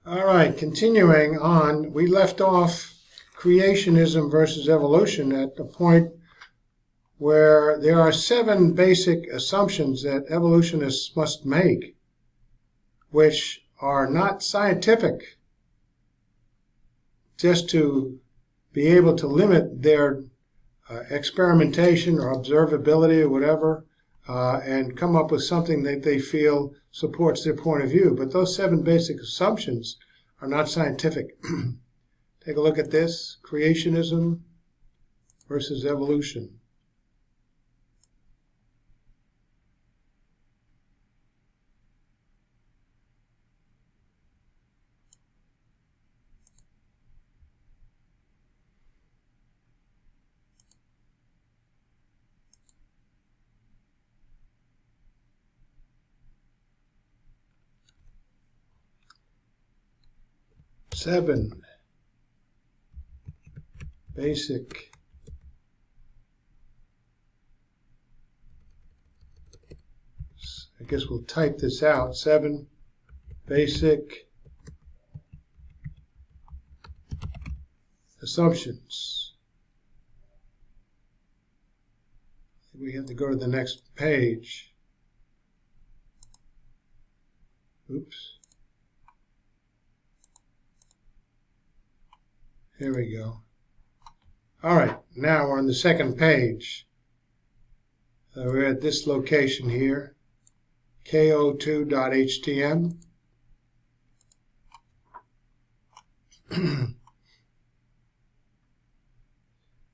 All right, continuing on, we left off creationism versus evolution at the point where there are 7 basic assumptions that evolutionists must make, which are not scientific, just to be able to limit their experimentation or observability or whatever, and come up with something that they feel supports their point of view. But those 7 basic assumptions are not scientific. Take a look at this: creationism versus evolution. Seven basic I guess we'll type this out. 7 basic assumptions. We have to go to the next page. Oops. Here we go. All right, now we're on the second page. We're at this location here, ko2.htm.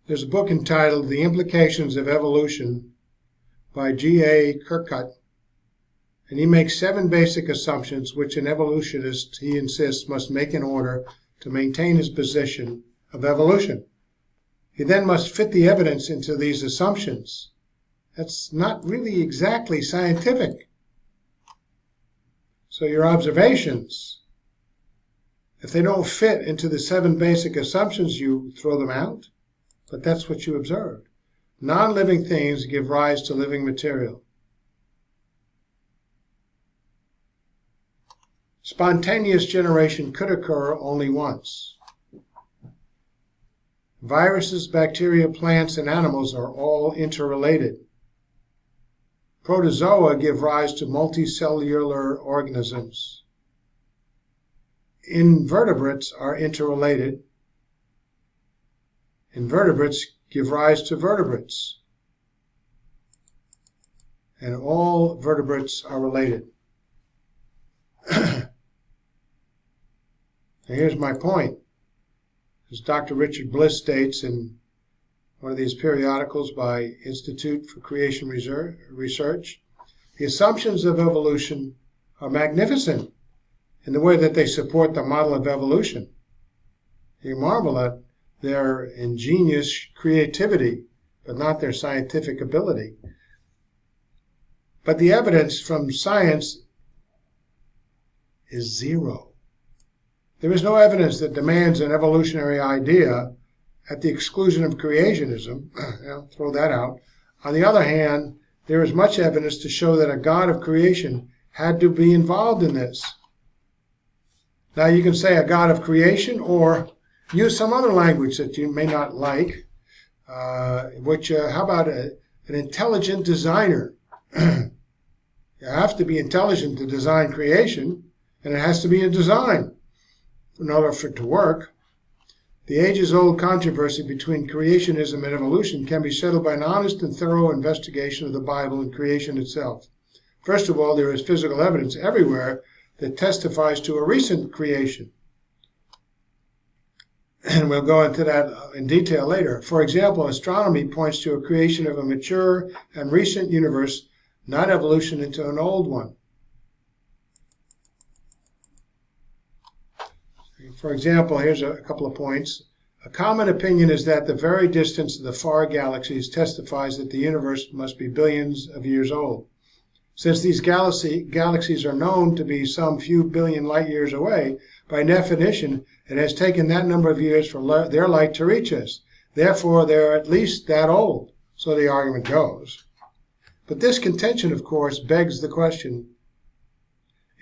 There's a book entitled The Implications of Evolution by G.A. Kirkut, and he makes 7 basic assumptions which an evolutionist, he insists, must make in order to maintain his position of evolution. He then must fit the evidence into these assumptions. That's not really exactly scientific. So your observations, if they don't fit into the 7 basic assumptions, you throw them out. But that's what you observed. Non-living things give rise to living material. Spontaneous generation could occur only once. Viruses, bacteria, plants, and animals are all interrelated. Protozoa give rise to multicellular organisms. Invertebrates are interrelated. Invertebrates give rise to vertebrates. And all vertebrates are related. Now here's my point. As Dr. Richard Bliss states in one of these periodicals by Institute for Creation Research, the assumptions of evolution are magnificent in the way that they support the model of evolution. You marvel at their ingenious creativity, but not their scientific ability. But the evidence from science is zero. There is no evidence that demands an evolutionary idea at the exclusion of creationism. Throw that out. On the other hand, there is much evidence to show that a God of creation had to be involved in this. Now you can say a God of creation, or use some other language that you may not like, how about an intelligent designer? You have to be intelligent to design creation, and it has to be a design in order for it to work. The ages-old controversy between creationism and evolution can be settled by an honest and thorough investigation of the Bible and creation itself. First of all, there is physical evidence everywhere that testifies to a recent creation. And we'll go into that in detail later. For example, astronomy points to a creation of a mature and recent universe, not evolution into an old one. For example, here's a couple of points. A common opinion is that the very distance of the far galaxies testifies that the universe must be billions of years old. Since these galaxies are known to be some few billion light years away, by definition, it has taken that number of years for their light to reach us. Therefore, they're at least that old, so the argument goes. But this contention, of course, begs the question.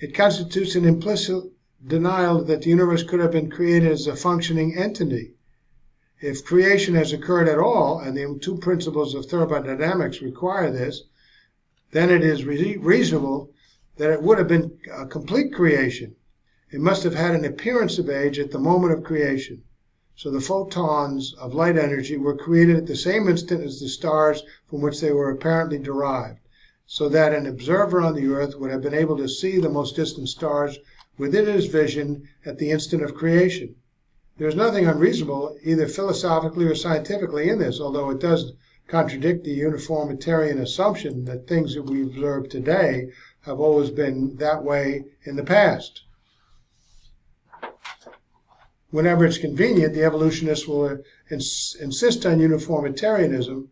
It constitutes an implicit denial that the universe could have been created as a functioning entity. If creation has occurred at all, and the two principles of thermodynamics require this, then it is reasonable that it would have been a complete creation. It must have had an appearance of age at the moment of creation. So the photons of light energy were created at the same instant as the stars from which they were apparently derived, so that an observer on the Earth would have been able to see the most distant stars within his vision at the instant of creation. There is nothing unreasonable, either philosophically or scientifically, in this, although it does contradict the uniformitarian assumption that things that we observe today have always been that way in the past. Whenever it's convenient, the evolutionists will insist on uniformitarianism,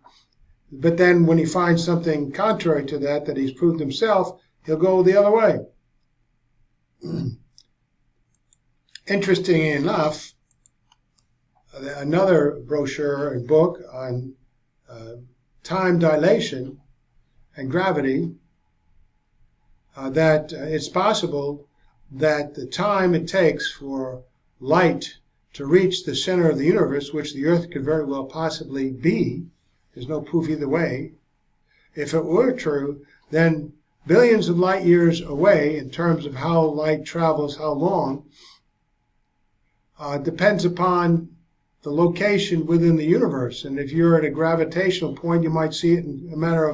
but then when he finds something contrary to that he's proved himself, he'll go the other way. Interestingly enough, another brochure and book on time dilation and gravity, that it's possible that the time it takes for light to reach the center of the universe, which the Earth could very well possibly be, there's no proof either way. If it were true, then billions of light years away, in terms of how light travels, how long, depends upon the location within the universe. And if you're at a gravitational point, you might see it in a matter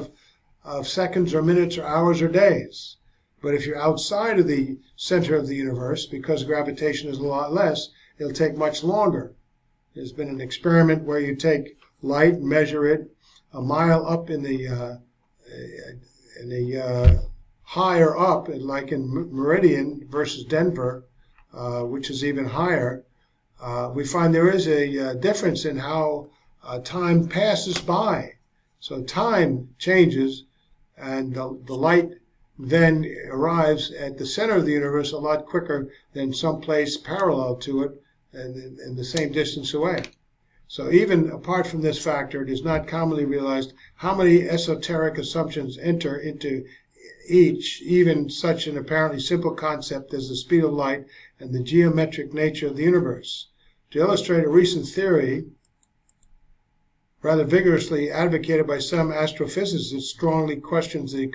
of seconds or minutes or hours or days. But if you're outside of the center of the universe, because gravitation is a lot less, it'll take much longer. There's been an experiment where you take light and measure it a mile up in the higher up, like in Meridian versus Denver, which is even higher. We find there is a difference in how time passes by. So time changes, and the light then arrives at the center of the universe a lot quicker than someplace parallel to it and the same distance away. So even apart from this factor, it is not commonly realized how many esoteric assumptions enter into each, even such an apparently simple concept as the speed of light and the geometric nature of the universe. To illustrate a recent theory, rather vigorously advocated by some astrophysicists, strongly questions the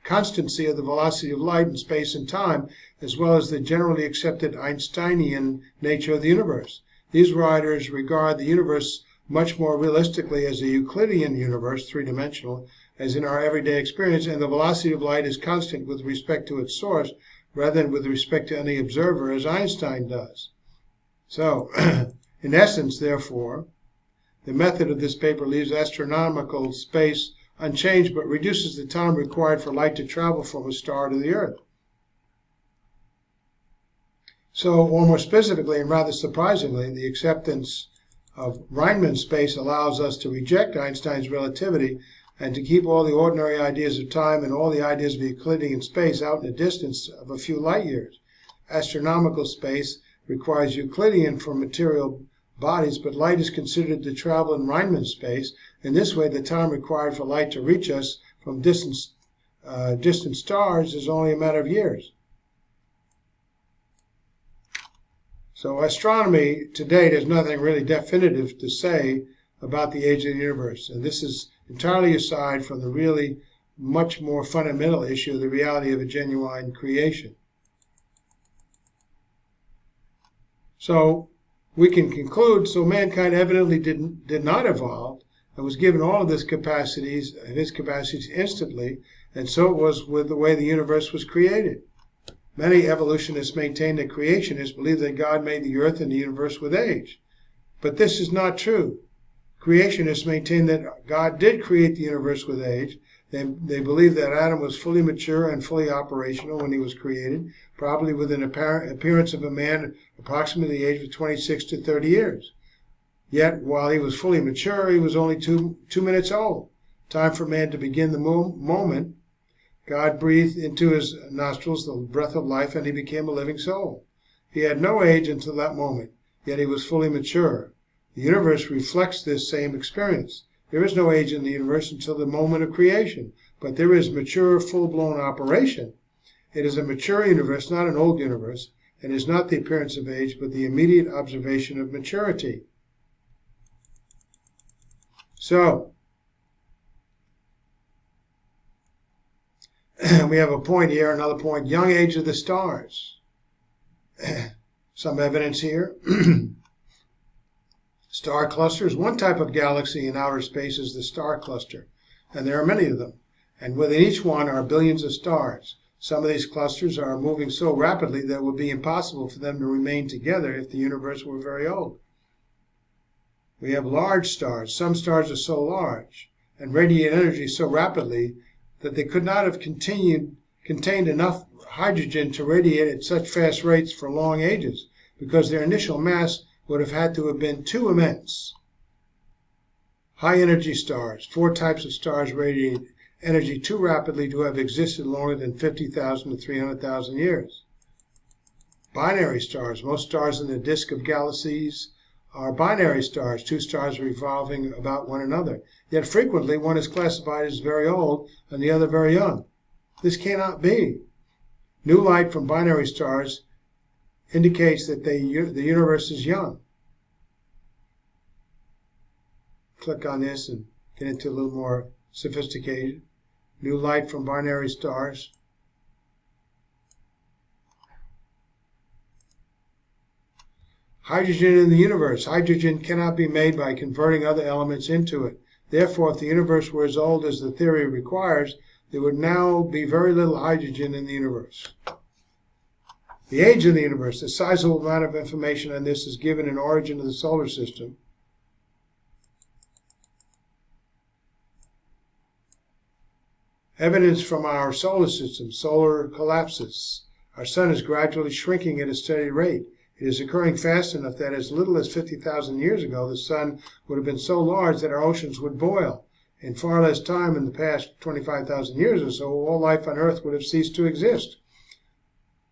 constancy of the velocity of light in space and time, as well as the generally accepted Einsteinian nature of the universe. These writers regard the universe much more realistically as a Euclidean universe, three-dimensional, as in our everyday experience, and the velocity of light is constant with respect to its source, rather than with respect to any observer, as Einstein does. So, in essence, therefore, the method of this paper leaves astronomical space unchanged, but reduces the time required for light to travel from a star to the Earth. So, or more specifically, and rather surprisingly, the acceptance of Riemann space allows us to reject Einstein's relativity and to keep all the ordinary ideas of time and all the ideas of Euclidean space out in a distance of a few light years. Astronomical space requires Euclidean for material bodies, but light is considered to travel in Riemann space. In this way, the time required for light to reach us from distant stars is only a matter of years. So astronomy to date has nothing really definitive to say about the age of the universe, and this is entirely aside from the really much more fundamental issue of the reality of a genuine creation. So we can conclude, so mankind evidently did not evolve and was given all of his capacities instantly, and so it was with the way the universe was created. Many evolutionists maintain that creationists believe that God made the earth and the universe with age. But this is not true. Creationists maintain that God did create the universe with age. They believe that Adam was fully mature and fully operational when he was created, probably with an appearance of a man approximately the age of 26 to 30 years. Yet, while he was fully mature, he was only two minutes old. Time for man to begin the moment. God breathed into his nostrils the breath of life, and he became a living soul. He had no age until that moment, yet he was fully mature. The universe reflects this same experience. There is no age in the universe until the moment of creation, but there is mature, full-blown operation. It is a mature universe, not an old universe, and is not the appearance of age, but the immediate observation of maturity. So, we have a point here, another point, young age of the stars. Some evidence here. Star clusters. One type of galaxy in outer space is the star cluster, and there are many of them. And within each one are billions of stars. Some of these clusters are moving so rapidly that it would be impossible for them to remain together if the universe were very old. We have large stars. Some stars are so large and radiate energy so rapidly that they could not have contained enough hydrogen to radiate at such fast rates for long ages, because their initial mass would have had to have been too immense. High energy stars. 4 types of stars radiate energy too rapidly to have existed longer than 50,000 to 300,000 years. Binary stars. Most stars in the disk of galaxies are binary stars, 2 stars revolving about one another. Yet frequently one is classified as very old and the other very young. This cannot be. New light from binary stars indicates that the universe is young. Click on this and get into a little more sophisticated. New light from binary stars. Hydrogen in the universe. Hydrogen cannot be made by converting other elements into it. Therefore, if the universe were as old as the theory requires, there would now be very little hydrogen in the universe. The age of the universe. A sizable amount of information on this is given in Origin of the Solar System. Evidence from our solar system. Solar collapses. Our sun is gradually shrinking at a steady rate. It is occurring fast enough that as little as 50,000 years ago, the sun would have been so large that our oceans would boil. In far less time, in the past 25,000 years or so, all life on Earth would have ceased to exist.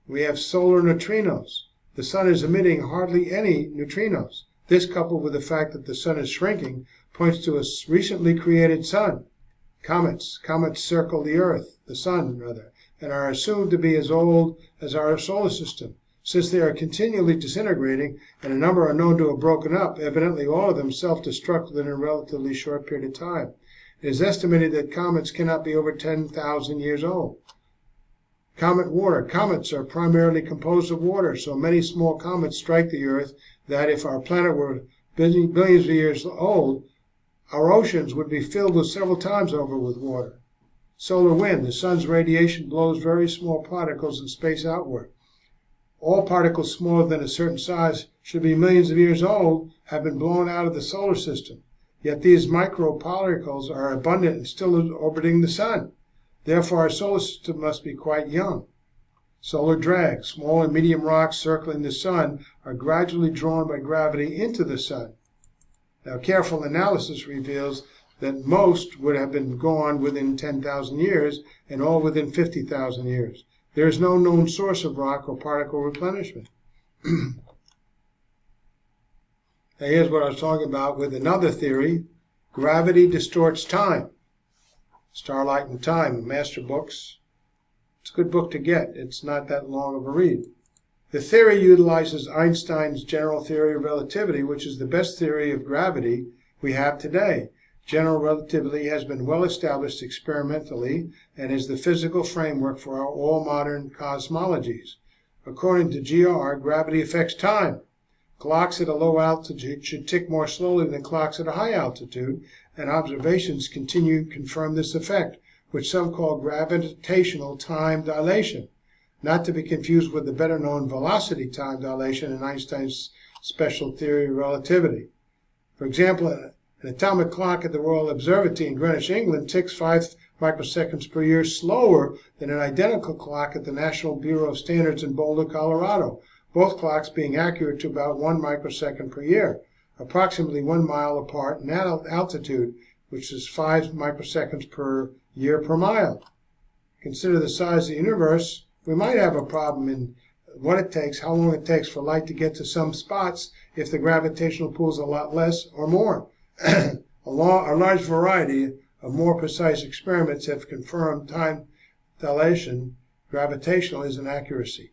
We have solar neutrinos. The sun is emitting hardly any neutrinos. This, coupled with the fact that the sun is shrinking, points to a recently created sun. Comets. Comets circle the Earth, the sun rather, and are assumed to be as old as our solar system. Since they are continually disintegrating, and a number are known to have broken up, evidently all of them self-destruct within a relatively short period of time. It is estimated that comets cannot be over 10,000 years old. Comet water. Comets are primarily composed of water, so many small comets strike the Earth that if our planet were billions of years old, our oceans would be filled with several times over with water. Solar wind. The sun's radiation blows very small particles in space outward. All particles smaller than a certain size should be millions of years old have been blown out of the solar system. Yet these microparticles are abundant and still orbiting the sun. Therefore, our solar system must be quite young. Solar drag. Small and medium rocks circling the sun are gradually drawn by gravity into the sun. Now, careful analysis reveals that most would have been gone within 10,000 years and all within 50,000 years. There is no known source of rock or particle replenishment. Now, here's what I was talking about with another theory. Gravity distorts time. Starlight and Time, Master Books. It's a good book to get. It's not that long of a read. The theory utilizes Einstein's general theory of relativity, which is the best theory of gravity we have today. General relativity has been well established experimentally and is the physical framework for all modern cosmologies. According to GR, gravity affects time. Clocks at a low altitude should tick more slowly than clocks at a high altitude, and observations confirm this effect, which some call gravitational time dilation, not to be confused with the better-known velocity time dilation in Einstein's special theory of relativity. For example, an atomic clock at the Royal Observatory in Greenwich, England, ticks 5 microseconds per year slower than an identical clock at the National Bureau of Standards in Boulder, Colorado, both clocks being accurate to about 1 microsecond per year, approximately 1 mile apart in altitude, which is 5 microseconds per year per mile. Consider the size of the universe. We might have a problem in what it takes, how long it takes for light to get to some spots if the gravitational pull is a lot less or more. A large variety of more precise experiments have confirmed time dilation, gravitational, is an accuracy.